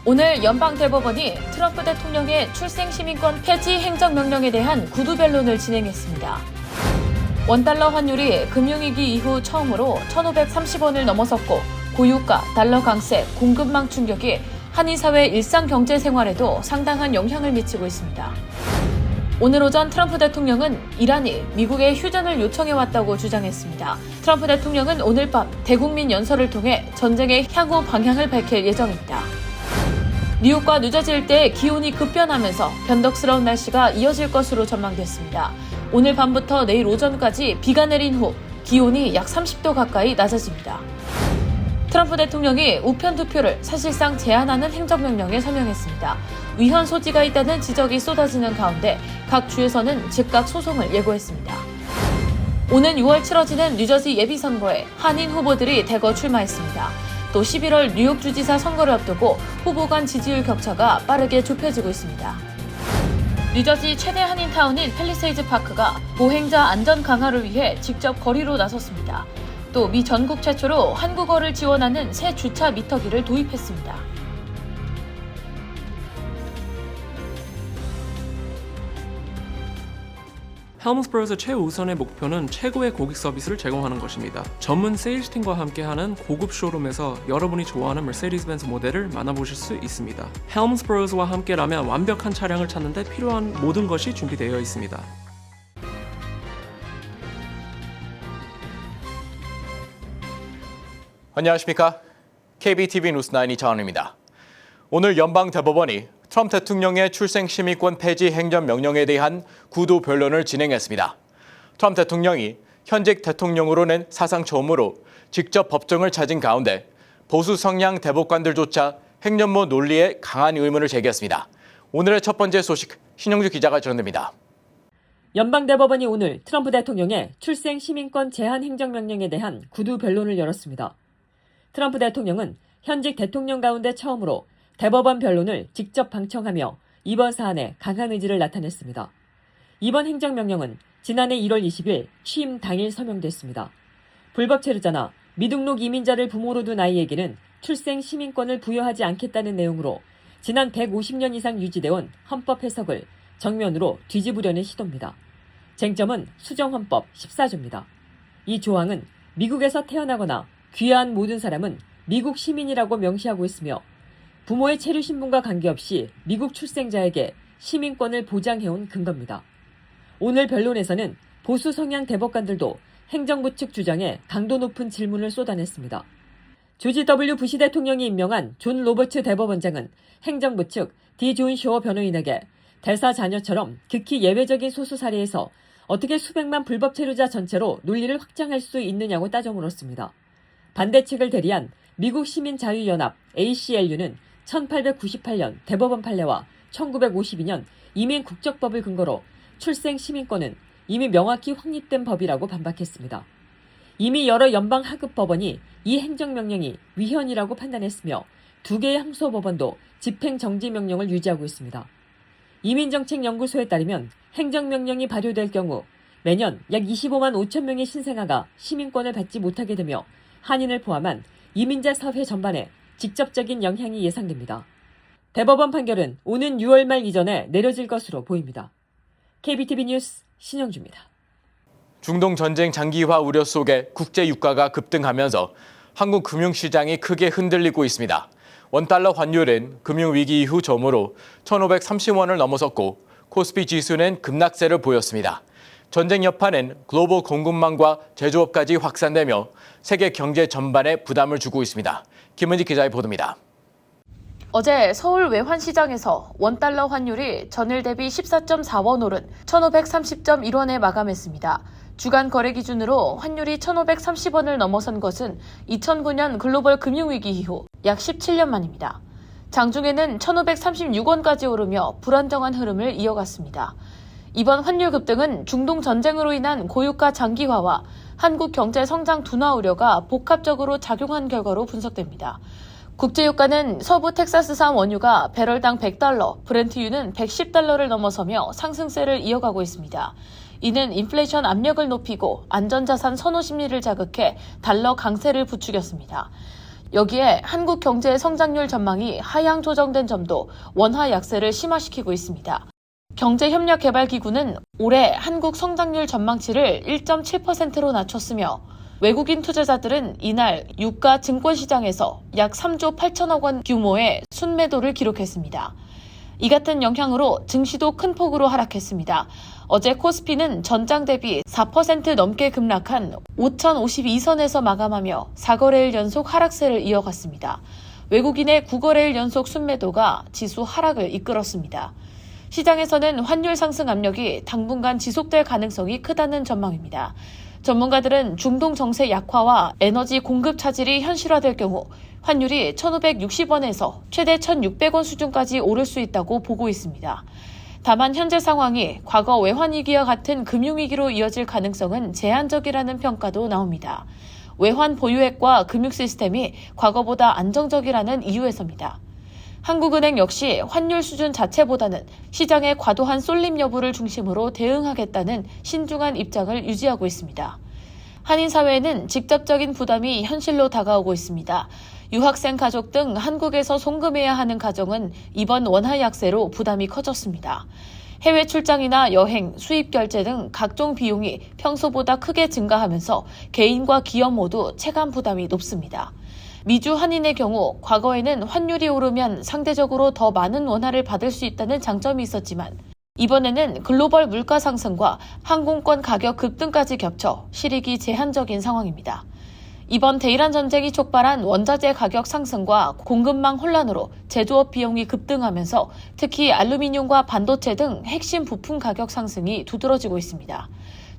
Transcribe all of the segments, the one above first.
오늘 연방대법원이 트럼프 대통령의 출생시민권 폐지 행정명령에 대한 구두 변론을 진행했습니다. 원달러 환율이 금융위기 이후 처음으로 1,530원을 넘어섰고 고유가, 달러 강세, 공급망 충격이 한인 사회 일상 경제 생활에도 상당한 영향을 미치고 있습니다. 오늘 오전 트럼프 대통령은 이란이 미국에 휴전을 요청해왔다고 주장했습니다. 트럼프 대통령은 오늘 밤 대국민 연설을 통해 전쟁의 향후 방향을 밝힐 예정입니다. 뉴욕과 뉴저지 일대의 기온이 급변하면서 변덕스러운 날씨가 이어질 것으로 전망됐습니다. 오늘 밤부터 내일 오전까지 비가 내린 후 기온이 약 30도 가까이 낮아집니다. 트럼프 대통령이 우편 투표를 사실상 제한하는 행정명령에 서명했습니다. 위헌 소지가 있다는 지적이 쏟아지는 가운데 각 주에서는 즉각 소송을 예고했습니다. 오는 6월 치러지는 뉴저지 예비선거에 한인 후보들이 대거 출마했습니다. 또 11월 뉴욕 주지사 선거를 앞두고 후보 간 지지율 격차가 빠르게 좁혀지고 있습니다. 뉴저지 최대 한인타운인 팰리세이즈 파크가 보행자 안전 강화를 위해 직접 거리로 나섰습니다. 또 미 전국 최초로 한국어를 지원하는 새 주차 미터기를 도입했습니다. 헬문스버그의 최우선의 목표는 최고의 고객 서비스를 제공하는 것입니다. 전문 세일즈팀과 함께하는 고급 쇼룸에서 여러분이 좋아하는 머세디스-벤츠 모델을 만나보실 수 있습니다. 헬문스버그와 함께라면 완벽한 차량을 찾는 데 필요한 모든 것이 준비되어 있습니다. 안녕하십니까? KBTV 뉴스9 이창원입니다. 오늘 연방대법원이 트럼프 대통령의 출생시민권 폐지 행정명령에 대한 구두 변론을 진행했습니다. 트럼프 대통령이 현직 대통령으로는 사상 처음으로 직접 법정을 찾은 가운데 보수 성향 대법관들조차 행정부 논리에 강한 의문을 제기했습니다. 오늘의 첫 번째 소식, 신영주 기자가 전해드립니다. 연방대법원이 오늘 트럼프 대통령의 출생시민권 제한 행정명령에 대한 구두 변론을 열었습니다. 트럼프 대통령은 현직 대통령 가운데 처음으로 대법원 변론을 직접 방청하며 이번 사안에 강한 의지를 나타냈습니다. 이번 행정명령은 지난해 1월 20일 취임 당일 서명됐습니다. 불법 체류자나 미등록 이민자를 부모로 둔 아이에게는 출생 시민권을 부여하지 않겠다는 내용으로 지난 150년 이상 유지되어온 헌법 해석을 정면으로 뒤집으려는 시도입니다. 쟁점은 수정헌법 14조입니다. 이 조항은 미국에서 태어나거나 귀화한 모든 사람은 미국 시민이라고 명시하고 있으며 부모의 체류 신분과 관계없이 미국 출생자에게 시민권을 보장해온 근거입니다. 오늘 변론에서는 보수 성향 대법관들도 행정부 측 주장에 강도 높은 질문을 쏟아냈습니다. 조지 W. 부시 대통령이 임명한 존 로버츠 대법원장은 행정부 측 디 존 쇼어 변호인에게 대사 자녀처럼 극히 예외적인 소수 사례에서 어떻게 수백만 불법 체류자 전체로 논리를 확장할 수 있느냐고 따져 물었습니다. 반대 측을 대리한 미국 시민자유연합 ACLU는 1898년 대법원 판례와 1952년 이민 국적법을 근거로 출생 시민권은 이미 명확히 확립된 법이라고 반박했습니다. 이미 여러 연방 하급 법원이 이 행정명령이 위헌이라고 판단했으며 두 개의 항소법원도 집행정지 명령을 유지하고 있습니다. 이민정책연구소에 따르면 행정명령이 발효될 경우 매년 약 25만 5천 명의 신생아가 시민권을 받지 못하게 되며 한인을 포함한 이민자 사회 전반에 직접적인 영향이 예상됩니다. 대법원 판결은 오는 6월 말 이전에 내려질 것으로 보입니다. KBTV 뉴스 신영주입니다. 중동 전쟁 장기화 우려 속에 국제 유가가 급등하면서 한국 금융시장이 크게 흔들리고 있습니다. 원달러 환율은 금융위기 이후 처음으로 1,530원을 넘어섰고 코스피 지수는 급락세를 보였습니다. 전쟁 여파는 글로벌 공급망과 제조업까지 확산되며 세계 경제 전반에 부담을 주고 있습니다. 김은지 기자의 보도입니다. 어제 서울 외환시장에서 원달러 환율이 전일 대비 14.4원 오른 1,530.1원에 마감했습니다. 주간 거래 기준으로 환율이 1,530원을 넘어선 것은 2009년 글로벌 금융위기 이후 약 17년 만입니다. 장중에는 1,536원까지 오르며 불안정한 흐름을 이어갔습니다. 이번 환율 급등은 중동 전쟁으로 인한 고유가 장기화와 한국 경제 성장 둔화 우려가 복합적으로 작용한 결과로 분석됩니다. 국제유가는 서부 텍사스산 원유가 배럴당 $100, 브렌트유는 $110를 넘어서며 상승세를 이어가고 있습니다. 이는 인플레이션 압력을 높이고 안전자산 선호 심리를 자극해 달러 강세를 부추겼습니다. 여기에 한국 경제의 성장률 전망이 하향 조정된 점도 원화 약세를 심화시키고 있습니다. 경제협력개발기구는 올해 한국 성장률 전망치를 1.7%로 낮췄으며 외국인 투자자들은 이날 유가 증권시장에서 약 3조 8천억 원 규모의 순매도를 기록했습니다. 이 같은 영향으로 증시도 큰 폭으로 하락했습니다. 어제 코스피는 전장 대비 4% 넘게 급락한 5,052선에서 마감하며 4거래일 연속 하락세를 이어갔습니다. 외국인의 9거래일 연속 순매도가 지수 하락을 이끌었습니다. 시장에서는 환율 상승 압력이 당분간 지속될 가능성이 크다는 전망입니다. 전문가들은 중동 정세 약화와 에너지 공급 차질이 현실화될 경우 환율이 1,560원에서 최대 1,600원 수준까지 오를 수 있다고 보고 있습니다. 다만 현재 상황이 과거 외환위기와 같은 금융위기로 이어질 가능성은 제한적이라는 평가도 나옵니다. 외환 보유액과 금융 시스템이 과거보다 안정적이라는 이유에서입니다. 한국은행 역시 환율 수준 자체보다는 시장의 과도한 쏠림 여부를 중심으로 대응하겠다는 신중한 입장을 유지하고 있습니다. 한인 사회에는 직접적인 부담이 현실로 다가오고 있습니다. 유학생 가족 등 한국에서 송금해야 하는 가정은 이번 원화 약세로 부담이 커졌습니다. 해외 출장이나 여행, 수입 결제 등 각종 비용이 평소보다 크게 증가하면서 개인과 기업 모두 체감 부담이 높습니다. 미주 한인의 경우 과거에는 환율이 오르면 상대적으로 더 많은 원화를 받을 수 있다는 장점이 있었지만 이번에는 글로벌 물가 상승과 항공권 가격 급등까지 겹쳐 실익이 제한적인 상황입니다. 이번 대이란 전쟁이 촉발한 원자재 가격 상승과 공급망 혼란으로 제조업 비용이 급등하면서 특히 알루미늄과 반도체 등 핵심 부품 가격 상승이 두드러지고 있습니다.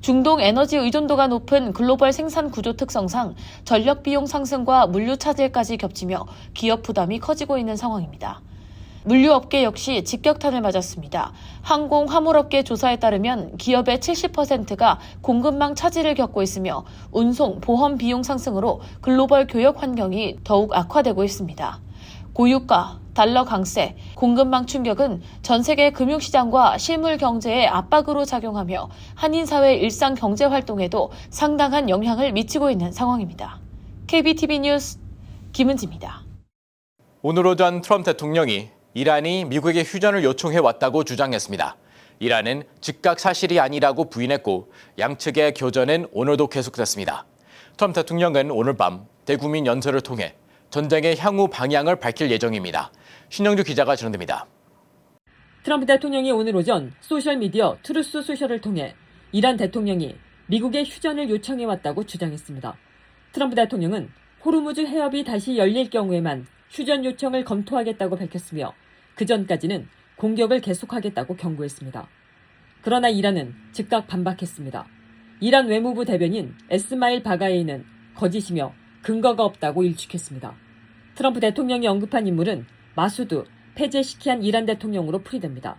중동 에너지 의존도가 높은 글로벌 생산 구조 특성상 전력 비용 상승과 물류 차질까지 겹치며 기업 부담이 커지고 있는 상황입니다. 물류업계 역시 직격탄을 맞았습니다. 항공, 화물업계 조사에 따르면 기업의 70%가 공급망 차질을 겪고 있으며 운송, 보험 비용 상승으로 글로벌 교역 환경이 더욱 악화되고 있습니다. 고유가, 달러 강세, 공급망 충격은 전 세계 금융시장과 실물 경제에 압박으로 작용하며 한인사회 일상 경제 활동에도 상당한 영향을 미치고 있는 상황입니다. KBTV 뉴스 김은지입니다. 오늘 오전 트럼프 대통령이 이란이 미국에게 휴전을 요청해왔다고 주장했습니다. 이란은 즉각 사실이 아니라고 부인했고 양측의 교전은 오늘도 계속됐습니다. 트럼프 대통령은 오늘 밤 대국민 연설을 통해 전쟁의 향후 방향을 밝힐 예정입니다. 신영주 기자가 전해드립니다. 트럼프 대통령이 오늘 오전 소셜미디어 트루스 소셜을 통해 이란 대통령이 미국의 휴전을 요청해왔다고 주장했습니다. 트럼프 대통령은 호르무즈 해협이 다시 열릴 경우에만 휴전 요청을 검토하겠다고 밝혔으며 그전까지는 공격을 계속하겠다고 경고했습니다. 그러나 이란은 즉각 반박했습니다. 이란 외무부 대변인 에스마일 바가이는 거짓이며 근거가 없다고 일축했습니다. 트럼프 대통령이 언급한 인물은 마수드 페제시키안 이란 대통령으로 풀이됩니다.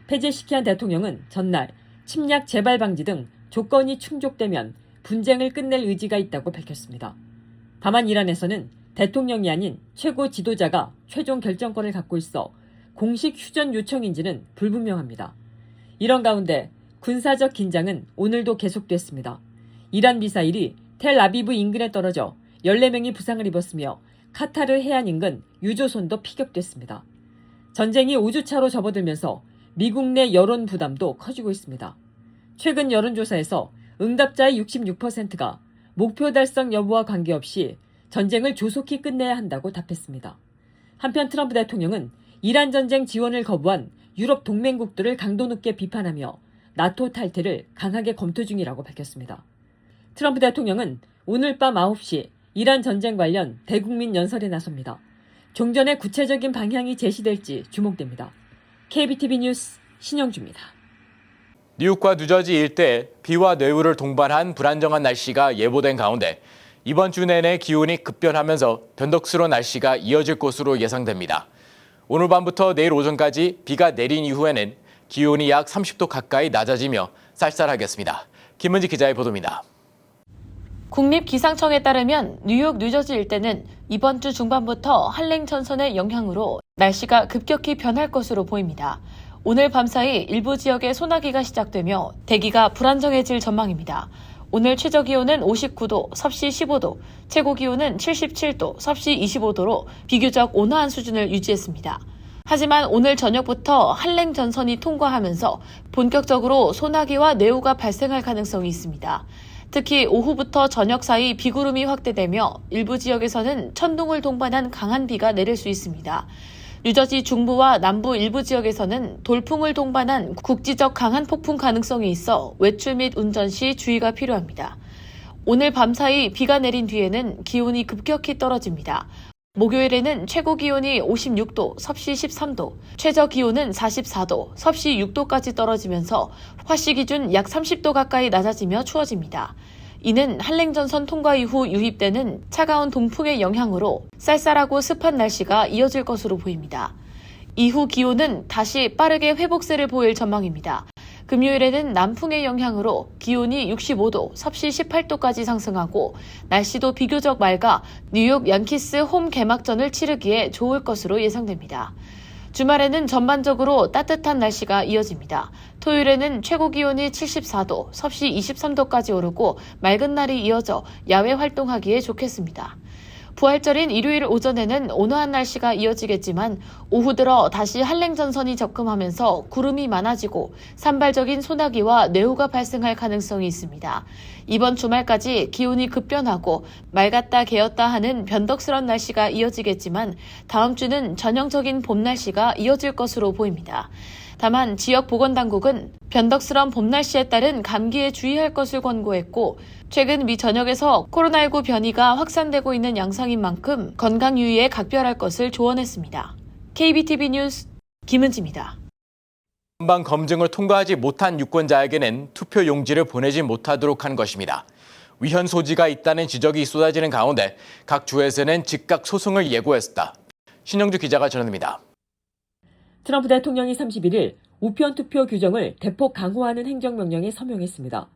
페제시키안 대통령은 전날 침략 재발 방지 등 조건이 충족되면 분쟁을 끝낼 의지가 있다고 밝혔습니다. 다만 이란에서는 대통령이 아닌 최고 지도자가 최종 결정권을 갖고 있어 공식 휴전 요청인지는 불분명합니다. 이런 가운데 군사적 긴장은 오늘도 계속됐습니다. 이란 미사일이 텔아비브 인근에 떨어져 14명이 부상을 입었으며 카타르 해안 인근 유조선도 피격됐습니다. 전쟁이 5주차로 접어들면서 미국 내 여론 부담도 커지고 있습니다. 최근 여론조사에서 응답자의 66%가 목표 달성 여부와 관계없이 전쟁을 조속히 끝내야 한다고 답했습니다. 한편 트럼프 대통령은 이란 전쟁 지원을 거부한 유럽 동맹국들을 강도 높게 비판하며 나토 탈퇴를 강하게 검토 중이라고 밝혔습니다. 트럼프 대통령은 오늘 밤 9시 이란 전쟁 관련 대국민 연설에 나섭니다. 종전의 구체적인 방향이 제시될지 주목됩니다. KBTV 뉴스 신영주입니다. 뉴욕과 뉴저지 일대에 비와 뇌우를 동반한 불안정한 날씨가 예보된 가운데 이번 주 내내 기온이 급변하면서 변덕스러운 날씨가 이어질 것으로 예상됩니다. 오늘 밤부터 내일 오전까지 비가 내린 이후에는 기온이 약 30도 가까이 낮아지며 쌀쌀하겠습니다. 김은지 기자의 보도입니다. 국립기상청에 따르면 뉴욕, 뉴저지 일대는 이번 주 중반부터 한랭 전선의 영향으로 날씨가 급격히 변할 것으로 보입니다. 오늘 밤사이 일부 지역에 소나기가 시작되며 대기가 불안정해질 전망입니다. 오늘 최저기온은 59도, 섭씨 15도, 최고기온은 77도, 섭씨 25도로 비교적 온화한 수준을 유지했습니다. 하지만 오늘 저녁부터 한랭 전선이 통과하면서 본격적으로 소나기와 뇌우가 발생할 가능성이 있습니다. 특히 오후부터 저녁 사이 비구름이 확대되며 일부 지역에서는 천둥을 동반한 강한 비가 내릴 수 있습니다. 뉴저지 중부와 남부 일부 지역에서는 돌풍을 동반한 국지적 강한 폭풍 가능성이 있어 외출 및 운전 시 주의가 필요합니다. 오늘 밤사이 비가 내린 뒤에는 기온이 급격히 떨어집니다. 목요일에는 최고 기온이 56도, 섭씨 13도, 최저 기온은 44도, 섭씨 6도까지 떨어지면서 화씨 기준 약 30도 가까이 낮아지며 추워집니다. 이는 한랭전선 통과 이후 유입되는 차가운 동풍의 영향으로 쌀쌀하고 습한 날씨가 이어질 것으로 보입니다. 이후 기온은 다시 빠르게 회복세를 보일 전망입니다. 금요일에는 남풍의 영향으로 기온이 65도, 섭씨 18도까지 상승하고 날씨도 비교적 맑아 뉴욕 양키스 홈 개막전을 치르기에 좋을 것으로 예상됩니다. 주말에는 전반적으로 따뜻한 날씨가 이어집니다. 토요일에는 최고 기온이 74도, 섭씨 23도까지 오르고 맑은 날이 이어져 야외 활동하기에 좋겠습니다. 부활절인 일요일 오전에는 온화한 날씨가 이어지겠지만 오후 들어 다시 한랭전선이 접근하면서 구름이 많아지고 산발적인 소나기와 뇌우가 발생할 가능성이 있습니다. 이번 주말까지 기온이 급변하고 맑았다 개었다 하는 변덕스런 날씨가 이어지겠지만 다음 주는 전형적인 봄 날씨가 이어질 것으로 보입니다. 다만 지역 보건당국은 변덕스런 봄 날씨에 따른 감기에 주의할 것을 권고했고 최근 미 전역에서 코로나19 변이가 확산되고 있는 양상인 만큼 건강 유의에 각별할 것을 조언했습니다. KBTV 뉴스 김은지입니다. 연방 검증을 통과하지 못한 유권자에게는 투표 용지를 보내지 못하도록 한 것입니다. 위헌 소지가 있다는 지적이 쏟아지는 가운데 각 주에서는 즉각 소송을 예고했다. 신영주 기자가 전합니다. 트럼프 대통령이 31일 우편 투표 규정을 대폭 강화하는 행정명령에 서명했습니다.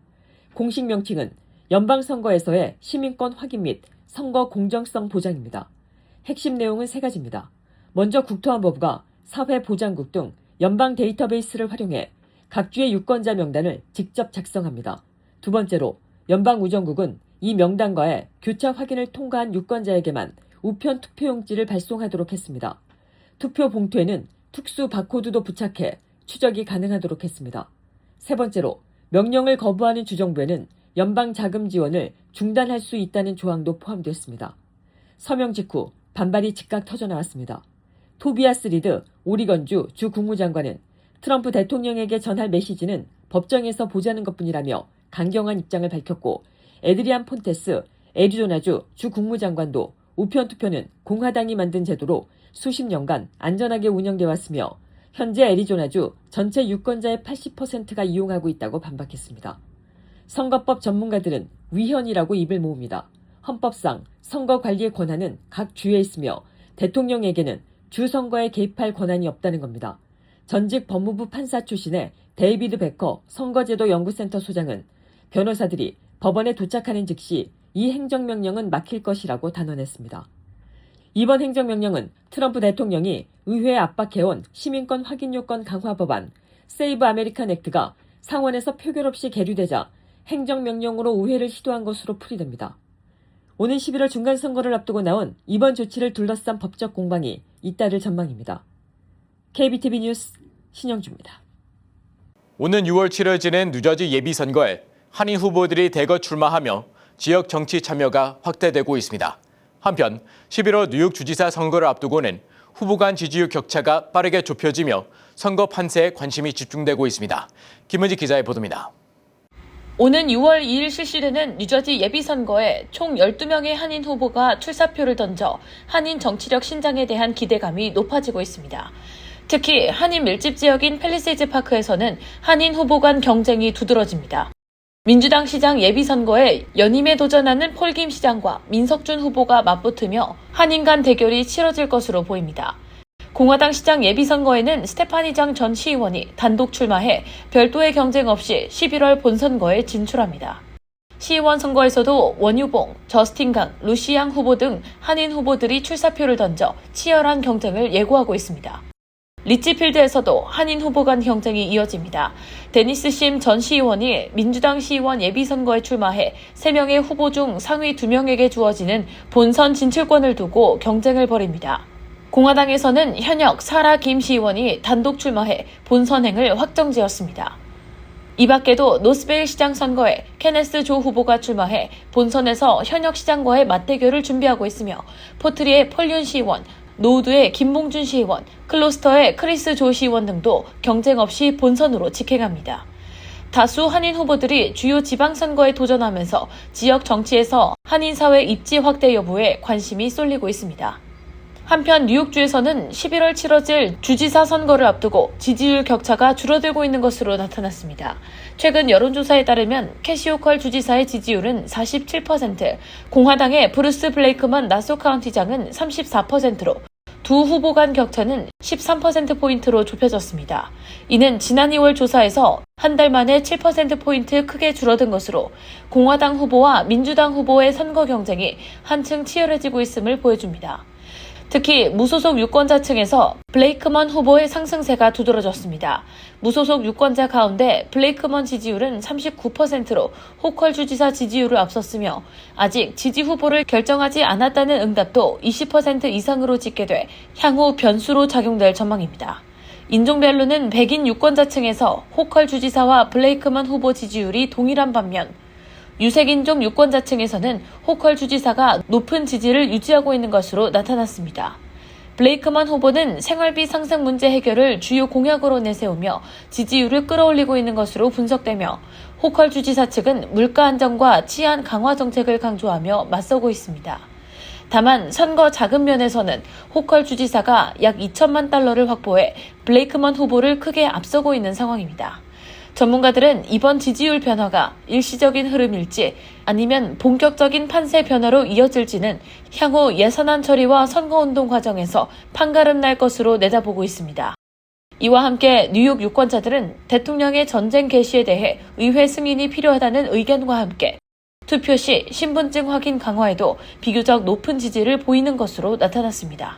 공식 명칭은 연방선거에서의 시민권 확인 및 선거 공정성 보장입니다. 핵심 내용은 세 가지입니다. 먼저 국토안보부가 사회보장국 등 연방 데이터베이스를 활용해 각 주의 유권자 명단을 직접 작성합니다. 두 번째로 연방우정국은 이 명단과의 교차 확인을 통과한 유권자에게만 우편 투표용지를 발송하도록 했습니다. 투표 봉투에는 특수 바코드도 부착해 추적이 가능하도록 했습니다. 세 번째로 명령을 거부하는 주정부에는 연방 자금 지원을 중단할 수 있다는 조항도 포함됐습니다. 서명 직후 반발이 즉각 터져나왔습니다. 토비아스 리드 오리건주 주 국무장관은 트럼프 대통령에게 전할 메시지는 법정에서 보자는 것뿐이라며 강경한 입장을 밝혔고 에드리안 폰테스 애리조나주 주 국무장관도 우편 투표는 공화당이 만든 제도로 수십 년간 안전하게 운영돼 왔으며 현재 애리조나주 전체 유권자의 80%가 이용하고 있다고 반박했습니다. 선거법 전문가들은 위헌이라고 입을 모읍니다. 헌법상 선거 관리의 권한은 각 주에 있으며 대통령에게는 주 선거에 개입할 권한이 없다는 겁니다. 전직 법무부 판사 출신의 데이비드 베커 선거제도 연구센터 소장은 변호사들이 법원에 도착하는 즉시 이 행정명령은 막힐 것이라고 단언했습니다. 이번 행정명령은 트럼프 대통령이 의회에 압박해온 시민권 확인 요건 강화 법안 세이브 아메리칸 액트가 상원에서 표결 없이 계류되자 행정명령으로 우회를 시도한 것으로 풀이됩니다. 오는 11월 중간선거를 앞두고 나온 이번 조치를 둘러싼 법적 공방이 잇따를 전망입니다. KBTV 뉴스 신영주입니다. 오는 6월 치러지는 뉴저지 예비선거에 한인 후보들이 대거 출마하며 지역 정치 참여가 확대되고 있습니다. 한편 11월 뉴욕 주지사 선거를 앞두고는 후보 간 지지율 격차가 빠르게 좁혀지며 선거 판세에 관심이 집중되고 있습니다. 김은지 기자의 보도입니다. 오는 6월 2일 실시되는 뉴저지 예비선거에 총 12명의 한인 후보가 출사표를 던져 한인 정치력 신장에 대한 기대감이 높아지고 있습니다. 특히 한인 밀집 지역인 팰리세이즈 파크에서는 한인 후보 간 경쟁이 두드러집니다. 민주당 시장 예비선거에 연임에 도전하는 폴김 시장과 민석준 후보가 맞붙으며 한인 간 대결이 치러질 것으로 보입니다. 공화당 시장 예비선거에는 스테파니 장 전 시의원이 단독 출마해 별도의 경쟁 없이 11월 본선거에 진출합니다. 시의원 선거에서도 원유봉, 저스틴 강, 루시 양 후보 등 한인 후보들이 출사표를 던져 치열한 경쟁을 예고하고 있습니다. 리치필드에서도 한인 후보 간 경쟁이 이어집니다. 데니스 심 전 시의원이 민주당 시의원 예비선거에 출마해 3명의 후보 중 상위 2명에게 주어지는 본선 진출권을 두고 경쟁을 벌입니다. 공화당에서는 현역 사라 김 시의원이 단독 출마해 본선행을 확정지었습니다. 이 밖에도 노스베일 시장 선거에 케네스 조 후보가 출마해 본선에서 현역 시장과의 맞대결을 준비하고 있으며 포트리의 폴륜 시의원, 노우드의 김봉준 시의원, 클로스터의 크리스 조 시의원 등도 경쟁 없이 본선으로 직행합니다. 다수 한인 후보들이 주요 지방선거에 도전하면서 지역 정치에서 한인 사회 입지 확대 여부에 관심이 쏠리고 있습니다. 한편 뉴욕주에서는 11월 치러질 주지사 선거를 앞두고 지지율 격차가 줄어들고 있는 것으로 나타났습니다. 최근 여론조사에 따르면 캐시 호컬 주지사의 지지율은 47%, 공화당의 브루스 블레이크먼 나소 카운티장은 34%로 두 후보 간 격차는 13%포인트로 좁혀졌습니다. 이는 지난 2월 조사에서 한 달 만에 7%포인트 크게 줄어든 것으로 공화당 후보와 민주당 후보의 선거 경쟁이 한층 치열해지고 있음을 보여줍니다. 특히 무소속 유권자층에서 블레이크먼 후보의 상승세가 두드러졌습니다. 무소속 유권자 가운데 블레이크먼 지지율은 39%로 호컬 주지사 지지율을 앞섰으며 아직 지지 후보를 결정하지 않았다는 응답도 20% 이상으로 집계돼 향후 변수로 작용될 전망입니다. 인종별로는 백인 유권자층에서 호컬 주지사와 블레이크먼 후보 지지율이 동일한 반면 유색인종 유권자층에서는 호컬 주지사가 높은 지지를 유지하고 있는 것으로 나타났습니다. 블레이크먼 후보는 생활비 상승 문제 해결을 주요 공약으로 내세우며 지지율을 끌어올리고 있는 것으로 분석되며 호컬 주지사 측은 물가 안정과 치안 강화 정책을 강조하며 맞서고 있습니다. 다만 선거 자금 면에서는 호컬 주지사가 약 2천만 달러를 확보해 블레이크먼 후보를 크게 앞서고 있는 상황입니다. 전문가들은 이번 지지율 변화가 일시적인 흐름일지 아니면 본격적인 판세 변화로 이어질지는 향후 예산안 처리와 선거운동 과정에서 판가름 날 것으로 내다보고 있습니다. 이와 함께 뉴욕 유권자들은 대통령의 전쟁 개시에 대해 의회 승인이 필요하다는 의견과 함께 투표 시 신분증 확인 강화에도 비교적 높은 지지를 보이는 것으로 나타났습니다.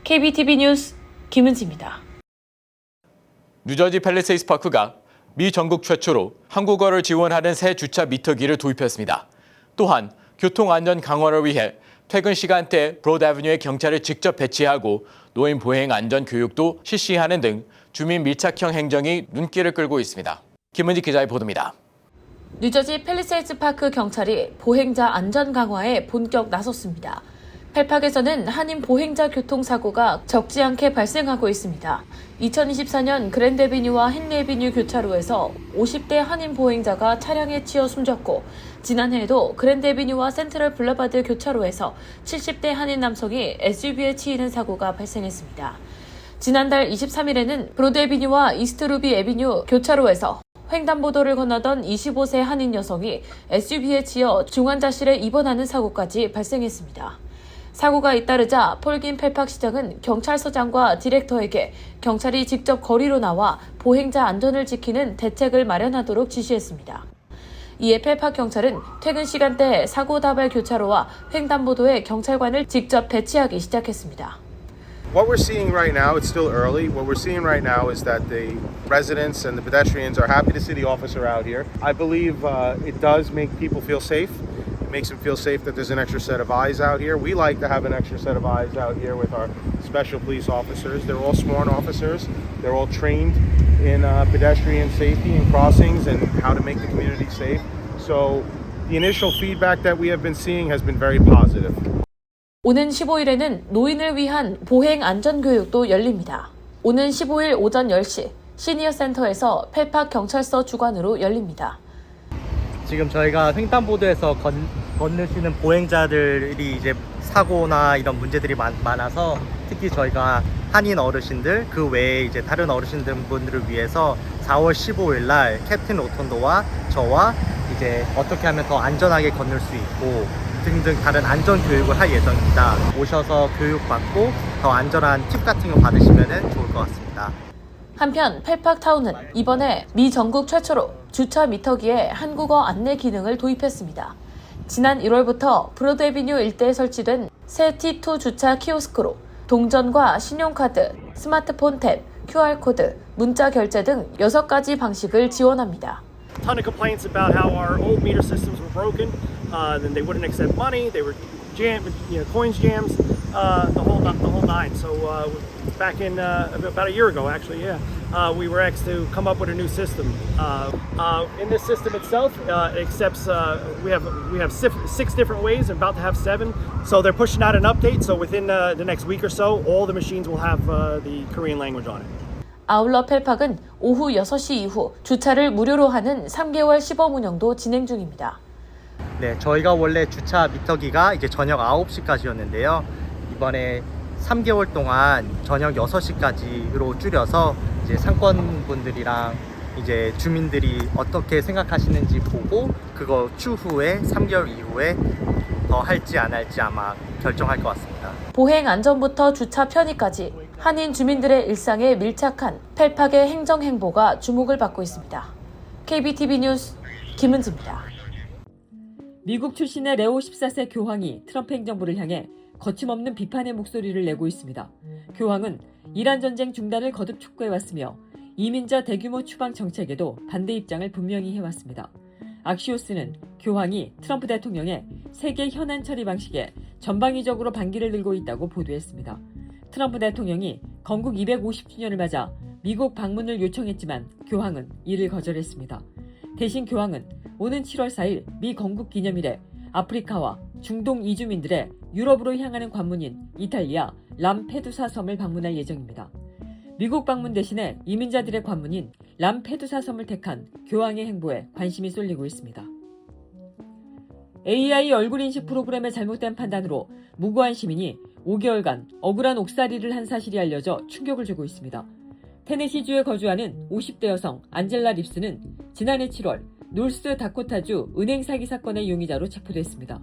KBTV 뉴스 김은지입니다. 뉴저지 팰리세이스 파크가 미 전국 최초로 한국어를 지원하는 새 주차 미터기를 도입했습니다. 또한 교통안전 강화를 위해 퇴근 시간대 브로드 애비뉴에 경찰을 직접 배치하고 노인 보행 안전 교육도 실시하는 등 주민 밀착형 행정이 눈길을 끌고 있습니다. 김은지 기자의 보도입니다. 뉴저지 팰리세이드 파크 경찰이 보행자 안전 강화에 본격 나섰습니다. 펠팍에서는 한인 보행자 교통사고가 적지 않게 발생하고 있습니다. 2024년 그랜드 애비뉴와 헨리 애비뉴 교차로에서 50대 한인 보행자가 차량에 치여 숨졌고 지난해에도 그랜드 애비뉴와 센트럴 블러바드 교차로에서 70대 한인 남성이 SUV에 치이는 사고가 발생했습니다. 지난달 23일에는 브로드 애비뉴와 이스트 루비 애비뉴 교차로에서 횡단보도를 건너던 25세 한인 여성이 SUV에 치여 중환자실에 입원하는 사고까지 발생했습니다. 사고가 잇따르자 폴긴 펠팍 시장은 경찰서장과 디렉터에게 경찰이 직접 거리로 나와 보행자 안전을 지키는 대책을 마련하도록 지시했습니다. 이에 펠팍 경찰은 퇴근 시간대 사고 다발 교차로와 횡단보도에 경찰관을 직접 배치하기 시작했습니다. What we're seeing right now, it's still early. What we're seeing right now is that the residents and the pedestrians are happy to see the officer out here. I believe it does make people feel safe. It makes them feel safe that there's an extra set of eyes out here. We like to have an extra set of eyes out here with our special police officers. They're all sworn officers. They're all trained in pedestrian safety and crossings and how to make the community safe. So the initial feedback that we have been seeing has been very positive. 오는 15일에는 노인을 위한 보행 안전교육도 열립니다. 오는 15일 오전 10시 시니어 센터에서 펠팍 경찰서 주관으로 열립니다. 지금 저희가 횡단보도에서 건너시는 보행자들이 이제 사고나 이런 문제들이 많아서 특히 저희가 한인 어르신들 그 외에 이제 다른 어르신들분들을 위해서 4월 15일 날 캡틴 로턴도와 저와 이제 어떻게 하면 더 안전하게 건널 수 있고 등등 다른 안전 교육을 할 예정입니다. 오셔서 교육받고 더 안전한 팁 같은 거 받으시면 좋을 것 같습니다. 한편 펠팍타운은 이번에 미 전국 최초로 주차 미터기에 한국어 안내 기능을 도입했습니다. 지난 1월부터 브로드 애비뉴 일대에 설치된 새 T2 주차 키오스크로 동전과 신용카드, 스마트폰 탭, QR코드, 문자 결제 등 6가지 방식을 지원합니다. ton of complaints about how our old meter systems were broken. Then they wouldn't accept money. They were coins jams, the whole nine. So back in about a year ago, actually, we were asked to come up with a new system. In this system itself, it accepts. We have 6 different ways. And about to have 7. So they're pushing out an update. So within the next week or so, all the machines will have the Korean language on it. 아울러 펠팍은 오후 6시 이후 주차를 무료로 하는 3개월 시범 운영도 진행 중입니다. 네, 저희가 원래 주차 미터기가 이제 저녁 9시까지였는데요. 이번에 3개월 동안 저녁 6시까지로 줄여서 이제 상권분들이랑 이제 주민들이 어떻게 생각하시는지 보고 그거 추후에 3개월 이후에 더 할지 안 할지 아마 결정할 것 같습니다. 보행 안전부터 주차 편의까지 한인 주민들의 일상에 밀착한 펠팍의 행정 행보가 주목을 받고 있습니다. KBTV 뉴스 김은지입니다. 미국 출신의 레오 14세 교황이 트럼프 행정부를 향해 거침없는 비판의 목소리를 내고 있습니다. 교황은 이란 전쟁 중단을 거듭 촉구해왔으며 이민자 대규모 추방 정책에도 반대 입장을 분명히 해왔습니다. 악시오스는 교황이 트럼프 대통령의 세계 현안 처리 방식에 전방위적으로 반기를 들고 있다고 보도했습니다. 트럼프 대통령이 건국 250주년을 맞아 미국 방문을 요청했지만 교황은 이를 거절했습니다. 대신 교황은 오는 7월 4일 미 건국 기념일에 아프리카와 중동 이주민들의 유럽으로 향하는 관문인 이탈리아 람페두사 섬을 방문할 예정입니다. 미국 방문 대신에 이민자들의 관문인 람페두사 섬을 택한 교황의 행보에 관심이 쏠리고 있습니다. AI 얼굴 인식 프로그램의 잘못된 판단으로 무고한 시민이 5개월간 억울한 옥살이를 한 사실이 알려져 충격을 주고 있습니다. 테네시주에 거주하는 50대 여성 안젤라 립스는 지난해 7월 노스 다코타주 은행 사기 사건의 용의자로 체포됐습니다.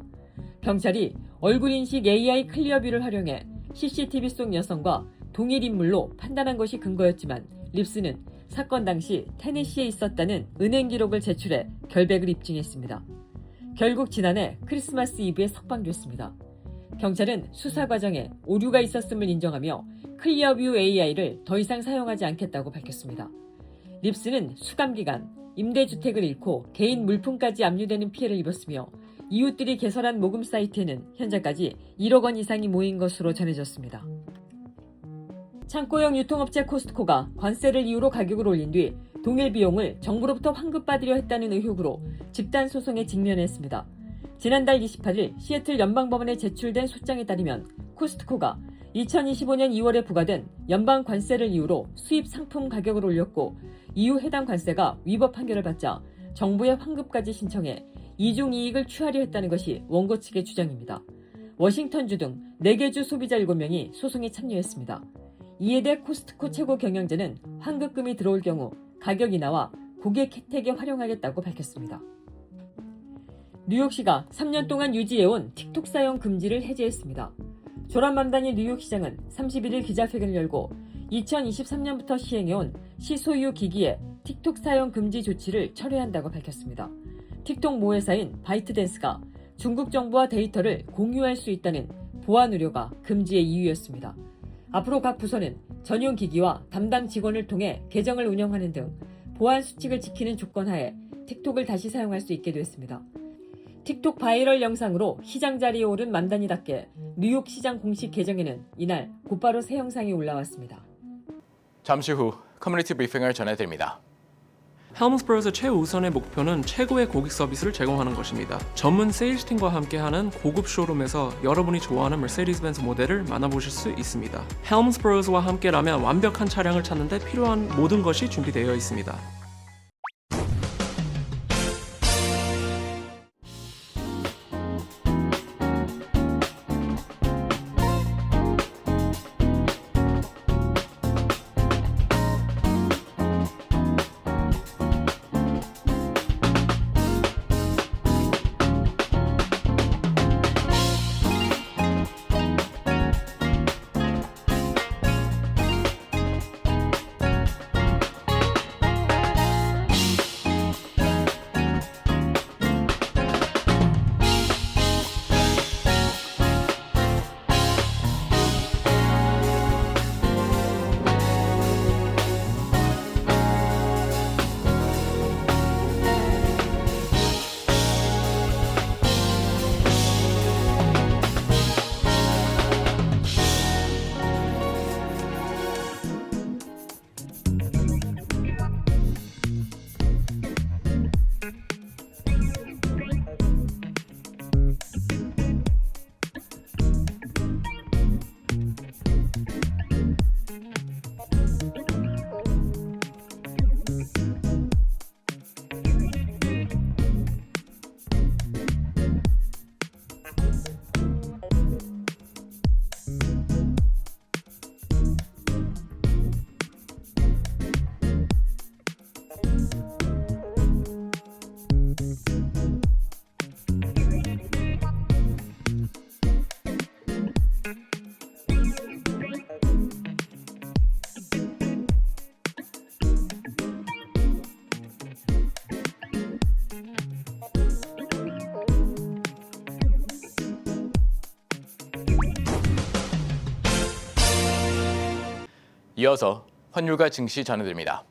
경찰이 얼굴 인식 AI 클리어뷰를 활용해 CCTV 속 여성과 동일 인물로 판단한 것이 근거였지만 립스는 사건 당시 테네시에 있었다는 은행 기록을 제출해 결백을 입증했습니다. 결국 지난해 크리스마스 이브에 석방됐습니다. 경찰은 수사 과정에 오류가 있었음을 인정하며 클리어뷰 AI를 더 이상 사용하지 않겠다고 밝혔습니다. 립스는 수감기간, 임대주택을 잃고 개인 물품까지 압류되는 피해를 입었으며 이웃들이 개설한 모금 사이트에는 현재까지 1억 원 이상이 모인 것으로 전해졌습니다. 창고형 유통업체 코스트코가 관세를 이유로 가격을 올린 뒤 동일 비용을 정부로부터 환급받으려 했다는 의혹으로 집단 소송에 직면했습니다. 지난달 28일 시애틀 연방법원에 제출된 소장에 따르면 코스트코가 2025년 2월에 부과된 연방 관세를 이유로 수입 상품 가격을 올렸고 이후 해당 관세가 위법 판결을 받자 정부에 환급까지 신청해 이중 이익을 취하려 했다는 것이 원고 측의 주장입니다. 워싱턴주 등 4개 주 소비자 7명이 소송에 참여했습니다. 이에 대해 코스트코 최고 경영자는 환급금이 들어올 경우 가격 인하와 고객 혜택에 활용하겠다고 밝혔습니다. 뉴욕시가 3년 동안 유지해온 틱톡 사용 금지를 해제했습니다. 조란맘다니 뉴욕시장은 31일 기자회견을 열고 2023년부터 시행해온 시소유 기기의 틱톡 사용 금지 조치를 철회한다고 밝혔습니다. 틱톡 모회사인 바이트댄스가 중국 정부와 데이터를 공유할 수 있다는 보안 우려가 금지의 이유였습니다. 앞으로 각 부서는 전용 기기와 담당 직원을 통해 계정을 운영하는 등 보안 수칙을 지키는 조건 하에 틱톡을 다시 사용할 수 있게 됐습니다. 틱톡 바이럴 영상으로 시장 자리에 오른 맘다니답게 뉴욕 시장 공식 계정에는 이날 곧바로 새 영상이 올라왔습니다. 잠시 후 커뮤니티 브리핑을 전해드립니다. 헬문스버러스 최우선의 목표는 최고의 고객 서비스를 제공하는 것입니다. 전문 세일즈팀과 함께하는 고급 쇼룸에서 여러분이 좋아하는 머세디스-벤츠 모델을 만나보실 수 있습니다. 헬문스버러스와 함께라면 완벽한 차량을 찾는 데 필요한 모든 것이 준비되어 있습니다. 이어서 환율과 증시 전해드립니다.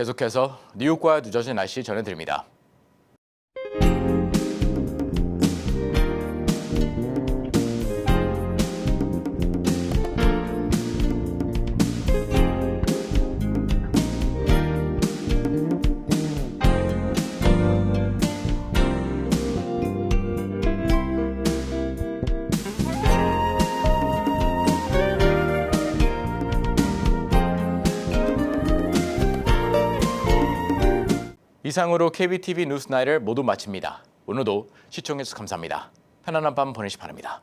계속해서 뉴욕과 뉴저지 날씨 전해드립니다. 이상으로 KBTV 뉴스 나이를 모두 마칩니다. 오늘도 시청해주셔서 감사합니다. 편안한 밤 보내시 바랍니다.